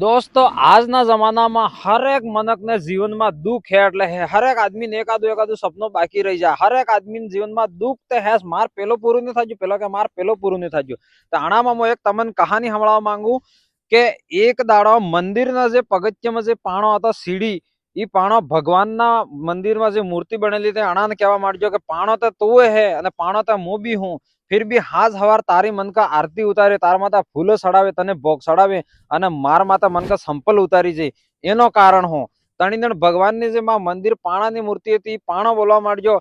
दोस्तों આજના જમાનામાં હરેક મનકને જીવનમાં દુઃખ હે એટલે હરેક આદમીને એકાદું સપનું બાકી રહી જાય. હરેક આદમીને જીવનમાં દુઃખ તે હે માર પેલો પૂરું નહીં થાજ્યું, પેલો કે માર પેલો પૂરું નહીં થાજ્યું. તો આણામાં હું એક તમને કહાની સંભળાવવા માંગુ કે એક દાડો મંદિરના જે પગથિયામાં જે પાણો હતો સીડી એ પાણો ભગવાનના મંદિરમાં જે મૂર્તિ બનેલી તે આણાને કહેવા માંડજો કે પાણો તો તું હે અને પાણો તો હું બી હું. फिर भी हाज हवार तारी मन का आरती उतारे, तार माता फूलो चढ़ावे, तने भोग चढ़ावे અને માર માતા मन का संपल उतारी जाए एनो कारण हो तणीदण भगवान ने जे मंदिर पाणा नी मूर्ति थी पाणो बोलवा मांडजो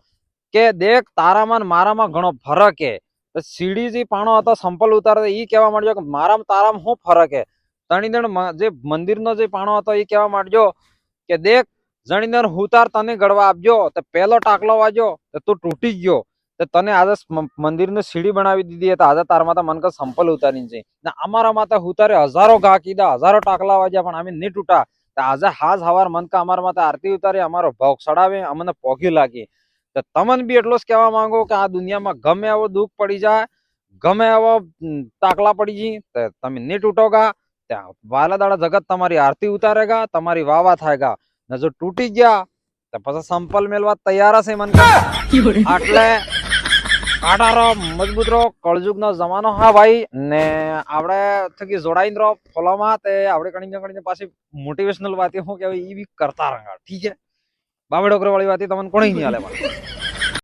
के देख तारामां मारामां घणो फरक है. तो सीढ़ी जी पाणो हतो संपल उतारे ई कहेवा मांडजो के माराम ताराम शुं फरक है. तणीदण जे मंदिरनो जे पाणो हतो ई कहेवा मांडजो के देख जणीदण हुतार तने गड़वा आपजो तो पहलो टाकलो वाजो तो तू तूटी गयो तो तने आज मंदिर ने सीढ़ी बनावी दीधी तो आज तार माता मन का संपल उतारी छे. अमारा माता हुतारे हजारों घा कीधा, हजारों टाकला वाज्या पण आमे नहीं टूटा. तो आज हाज हवार मन का अमारा माता आरती उतारे, अमारो भोग चढ़ावे, अमने पोगी लागे. तो तमन भी एटलो ज कहेवा मांगो कि आ दुनिया में गमे एवो दुख पड़ी जाए, गमे एवो टाकला पड़ी जी तो तमे नहीं टूटोगा. वाला दाड़ा जगत तमारी आरती उतारेगा, तमारी वावा थायगा. ने जो टूटी गया तो पाछा संपल मेलवा तैयार छे मन का. आटले काटारो मजबूत रो कलयुग नो जमानो हा भाई ने आपणे थकी जोड़ाई रो फॉलो में ते आपणे कणी पासी मोटिवेशनल बातें हो के ई भी करता रहा. ठीक है बाबे डोकरे वाली बातें तमन कोणी नहीं आले.